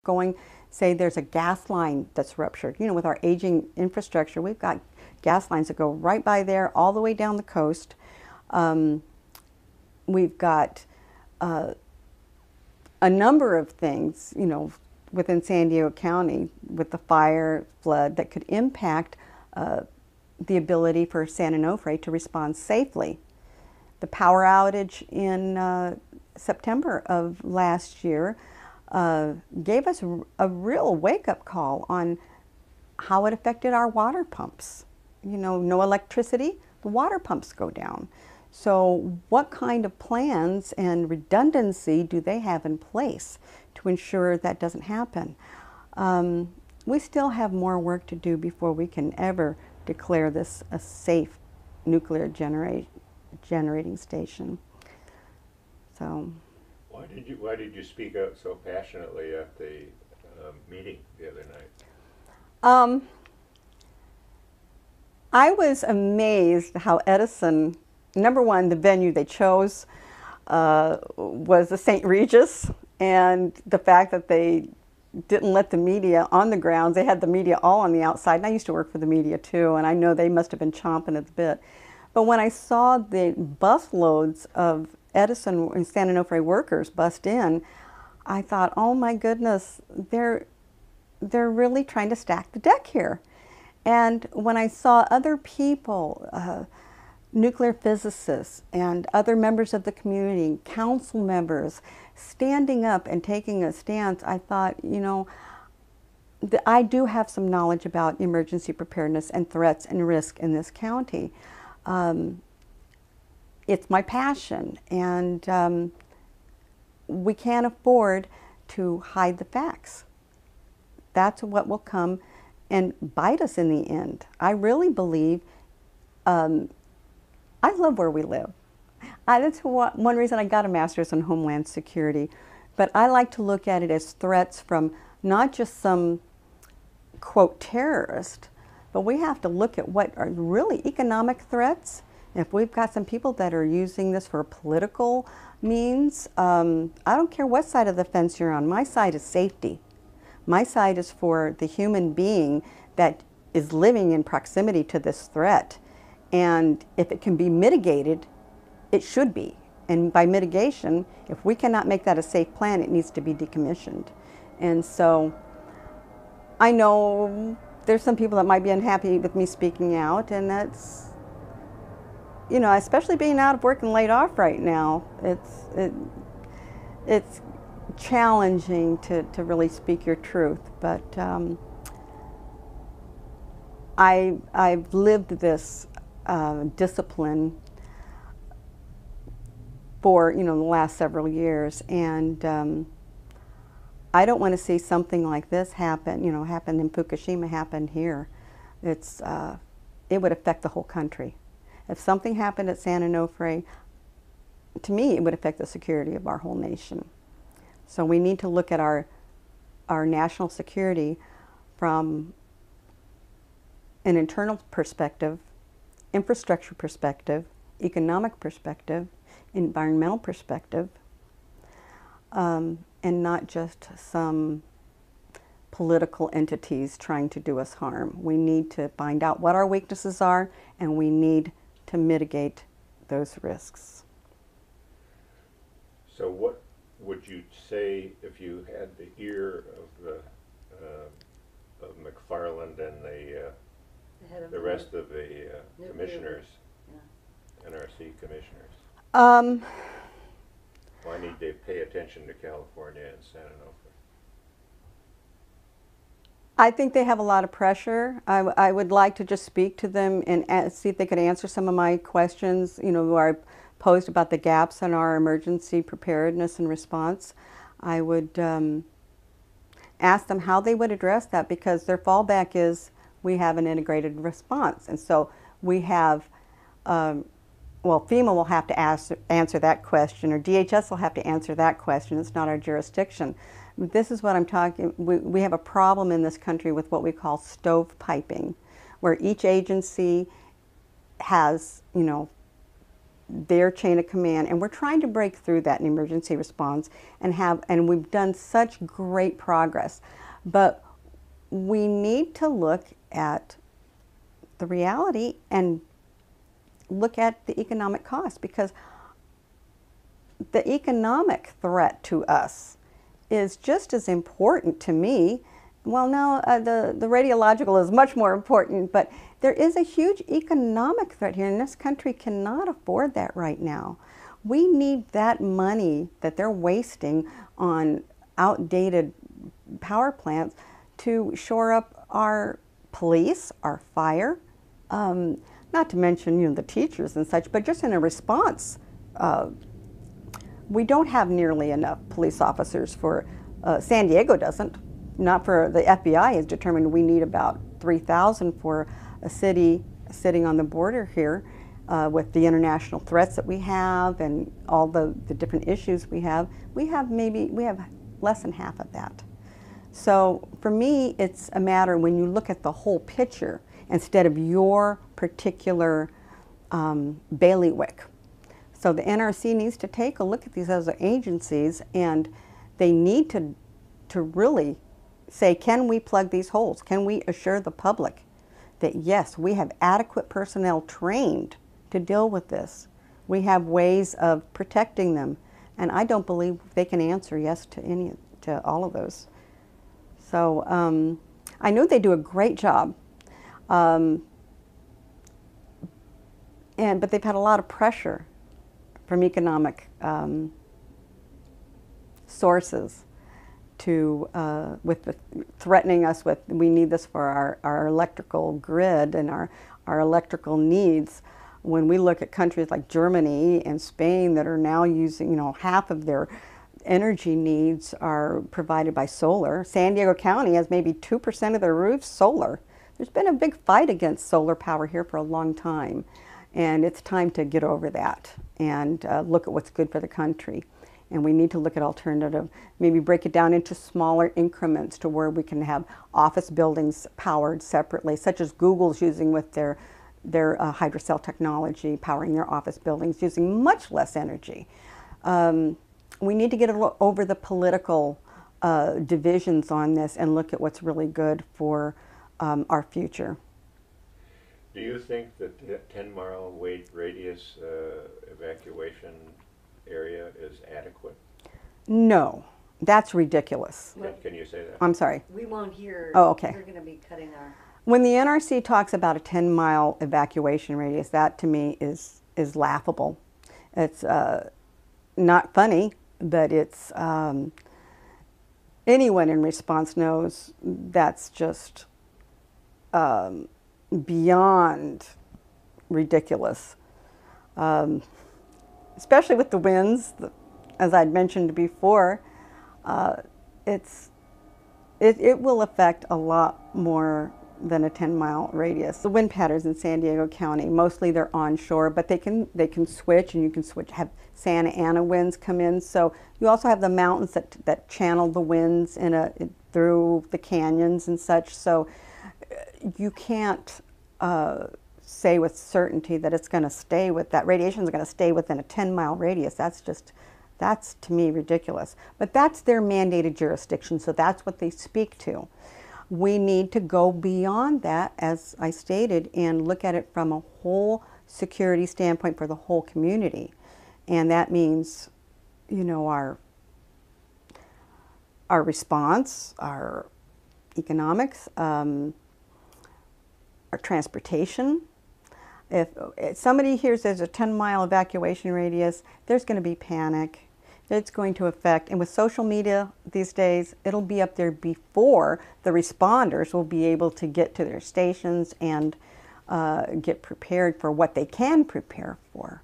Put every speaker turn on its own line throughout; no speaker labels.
going, say there's a gas line that's ruptured. You know, with our aging infrastructure, we've got gas lines that go right by there all the way down the coast. We've got a number of things, you know, within San Diego County with the fire, flood that could impact the ability for San Onofre to respond safely. The power outage in September of last year gave us a real wake-up call on how it affected our water pumps. You know, no electricity, the water pumps go down. So what kind of plans and redundancy do they have in place to ensure that doesn't happen? We still have more work to do before we can ever declare this a safe nuclear generating station. So.
Why did you speak out so passionately at the meeting the other night?
I was amazed how Edison, number one, the venue they chose was the St. Regis, and the fact that they didn't let the media on the grounds. They had the media all on the outside, and I used to work for the media too, and I know they must have been chomping at the bit. But when I saw the bus loads of Edison and San Onofre workers bust in, I thought, oh my goodness, they're really trying to stack the deck here. And when I saw other people, nuclear physicists and other members of the community, council members, standing up and taking a stance, I thought, you know, I do have some knowledge about emergency preparedness and threats and risk in this county. It's my passion, and we can't afford to hide the facts. That's what will come and bite us in the end. I really believe, I love where we live. That's one reason I got a master's in Homeland Security, but I like to look at it as threats from not just some, quote, terrorist, but we have to look at what are really economic threats. If we've got some people that are using this for political means, I don't care what side of the fence you're on. My side is safety. My side is for the human being that is living in proximity to this threat. And if it can be mitigated, it should be. And by mitigation, if we cannot make that a safe plan, it needs to be decommissioned. And so I know there's some people that might be unhappy with me speaking out, and that's, you know, especially being out of work and laid off right now, it's challenging to really speak your truth. But I've lived this discipline for, you know, the last several years, and I don't want to see something like this happen, you know, happen in Fukushima, happen here. It would affect the whole country. If something happened at San Onofre, to me, it would affect the security of our whole nation. So we need to look at our national security from an internal perspective, infrastructure perspective, economic perspective, environmental perspective, and not just some political entities trying to do us harm. We need to find out what our weaknesses are, and we need to mitigate those risks.
So what would you say if you had the ear of McFarland and the rest of the commissioners, NRC commissioners? Why need they pay attention to California and San Onofre?
I think they have a lot of pressure. I would like to just speak to them and see if they could answer some of my questions, you know, where I posed about the gaps in our emergency preparedness and response. I would ask them how they would address that, because their fallback is we have an integrated response. And so we have, well, FEMA will have to answer that question, or DHS will have to answer that question. It's not our jurisdiction. This is what I'm talking, we have a problem in this country with what we call stovepiping, where each agency has, you know, their chain of command, and we're trying to break through that in emergency response and we've done such great progress. But we need to look at the reality and look at the economic cost, because the economic threat to us is just as important to me. Well, no, the radiological is much more important, but there is a huge economic threat here, and this country cannot afford that right now. We need that money that they're wasting on outdated power plants to shore up our police, our fire, not to mention, the teachers and such, but just in a response. We don't have nearly enough police officers for, San Diego doesn't, not for the FBI has determined we need about 3,000 for a city sitting on the border here with the international threats that we have and all the different issues we have less than half of that. So for me, it's a matter when you look at the whole picture instead of your particular bailiwick. So the NRC needs to take a look at these other agencies, and they need to really say, can we plug these holes? Can we assure the public that yes, we have adequate personnel trained to deal with this? We have ways of protecting them, and I don't believe they can answer yes to all of those. So I know they do a great job, but they've had a lot of pressure from economic sources with threatening us with, we need this for our electrical grid and our electrical needs. When we look at countries like Germany and Spain that are now using, half of their energy needs are provided by solar. San Diego County has maybe 2% of their roofs solar. There's been a big fight against solar power here for a long time, and it's time to get over that and look at what's good for the country. And we need to look at alternative, maybe break it down into smaller increments to where we can have office buildings powered separately, such as Google's using with their hydrocell technology, powering their office buildings using much less energy. We need to get over the political divisions on this and look at what's really good for our future.
Do you think that the 10-mile radius evacuation area is adequate?
No, that's ridiculous.
Can you say that?
I'm sorry.
We won't hear.
Oh, okay.
They're going to be cutting our.
When the NRC talks about a 10-mile evacuation radius, that to me is laughable. It's not funny, but it's anyone in response knows that's just beyond ridiculous. Especially with the winds, as I'd mentioned before, it will affect a lot more than a 10-mile radius. The wind patterns in San Diego County, mostly they're onshore, but they can switch, and you can have Santa Ana winds come in. So you also have the mountains that channel the winds through the canyons and such. So you can't say with certainty that it's going to stay with that radiation is going to stay within a 10-mile radius. That's to me ridiculous. But that's their mandated jurisdiction, so that's what they speak to. We need to go beyond that, as I stated, and look at it from a whole security standpoint for the whole community. And that means, our response, our economics, our transportation. If somebody hears there's a 10-mile evacuation radius, there's going to be panic. It's going to affect, and with social media these days, it'll be up there before the responders will be able to get to their stations and get prepared for what they can prepare for.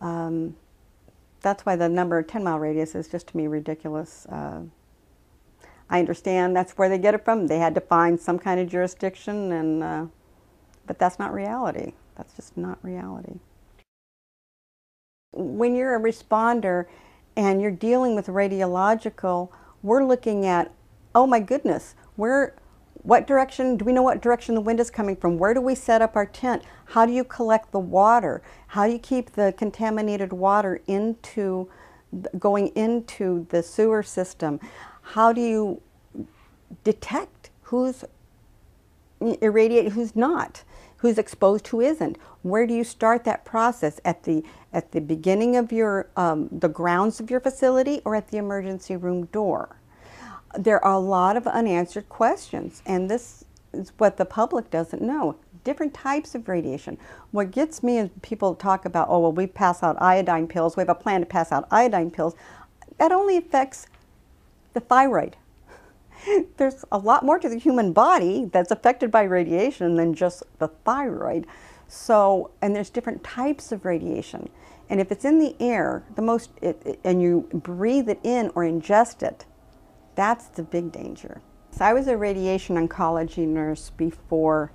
That's why the number 10-mile radius is just to me ridiculous. I understand that's where they get it from. They had to find some kind of jurisdiction, but that's not reality. That's just not reality. When you're a responder and you're dealing with radiological, we're looking at, oh my goodness, we're What direction, do we know what direction the wind is coming from? Where do we set up our tent? How do you collect the water? How do you keep the contaminated water going into the sewer system? How do you detect who's irradiated, who's not, who's exposed, who isn't? Where do you start that process? At the beginning of your the grounds of your facility, or at the emergency room door? There are a lot of unanswered questions, and this is what the public doesn't know. Different types of radiation. What gets me is people talk about, oh, well, we pass out iodine pills. We have a plan to pass out iodine pills. That only affects the thyroid. There's a lot more to the human body that's affected by radiation than just the thyroid. So, and there's different types of radiation. And if it's in the air, and you breathe it in or ingest it, that's the big danger. So I was a radiation oncology nurse before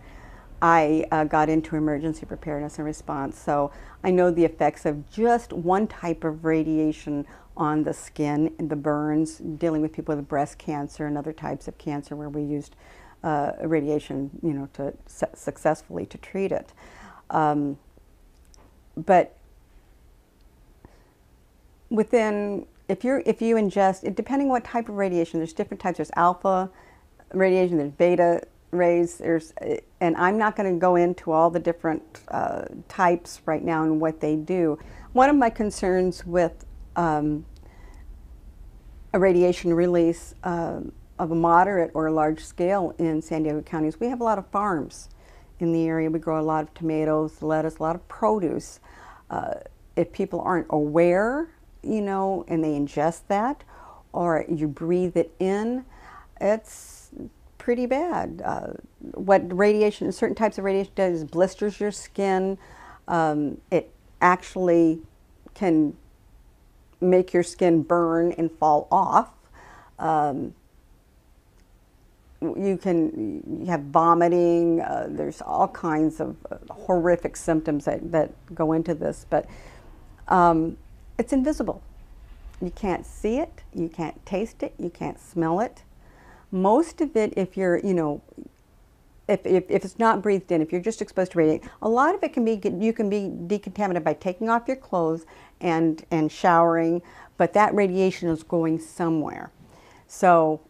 I got into emergency preparedness and response. So I know the effects of just one type of radiation on the skin, the burns, dealing with people with breast cancer and other types of cancer where we used radiation, to successfully to treat it. But if you ingest, depending what type of radiation, there's different types. There's alpha radiation, there's beta rays, and I'm not going to go into all the different types right now and what they do. One of my concerns with a radiation release of a moderate or a large scale in San Diego County is we have a lot of farms in the area. We grow a lot of tomatoes, lettuce, a lot of produce. If people aren't aware, and they ingest that, or you breathe it in, it's pretty bad. What certain types of radiation does is blisters your skin. It actually can make your skin burn and fall off. You have vomiting. There's all kinds of horrific symptoms that go into this, but it's invisible. You can't see it, you can't taste it, you can't smell it. Most of it, if you're, if it's not breathed in, if you're just exposed to radiation, a lot of it you can be decontaminated by taking off your clothes and showering, but that radiation is going somewhere. So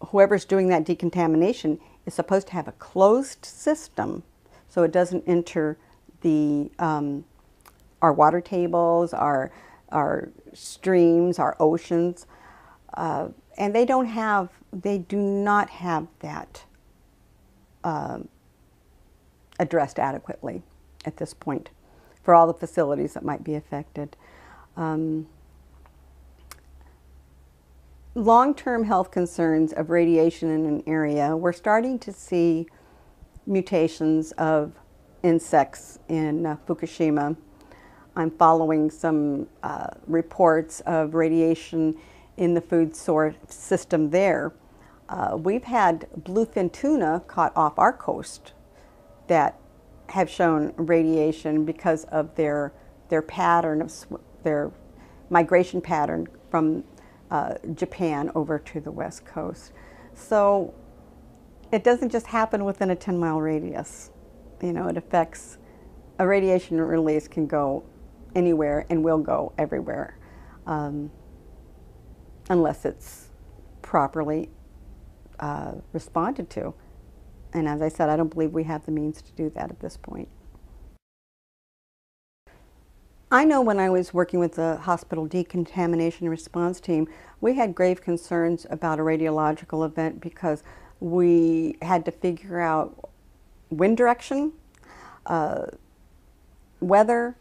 whoever's doing that decontamination is supposed to have a closed system so it doesn't enter our water tables, our streams, our oceans, and they do not have that addressed adequately at this point for all the facilities that might be affected. Long-term health concerns of radiation in an area, we're starting to see mutations of insects in Fukushima. I'm following some reports of radiation in the food source system there. We've had bluefin tuna caught off our coast that have shown radiation because of their pattern of their migration pattern from Japan over to the West Coast. So it doesn't just happen within a 10-mile radius. It affects, a radiation release can go anywhere and will go everywhere unless it's properly responded to. And as I said, I don't believe we have the means to do that at this point. I know when I was working with the hospital decontamination response team, we had grave concerns about a radiological event because we had to figure out wind direction, weather,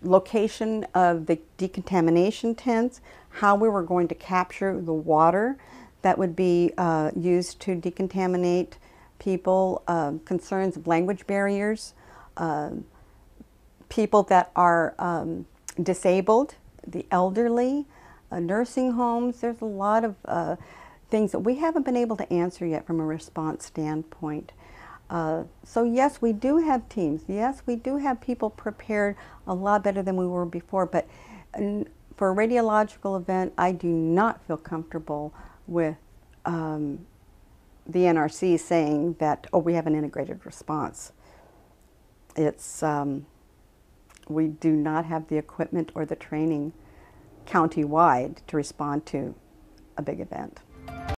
location of the decontamination tents, how we were going to capture the water that would be used to decontaminate people, concerns of language barriers, people that are disabled, the elderly, nursing homes. There's a lot of things that we haven't been able to answer yet from a response standpoint. So yes, we do have teams. Yes, we do have people prepared a lot better than we were before, but for a radiological event, I do not feel comfortable with the NRC saying that, oh, we have an integrated response. It's, we do not have the equipment or the training county-wide to respond to a big event.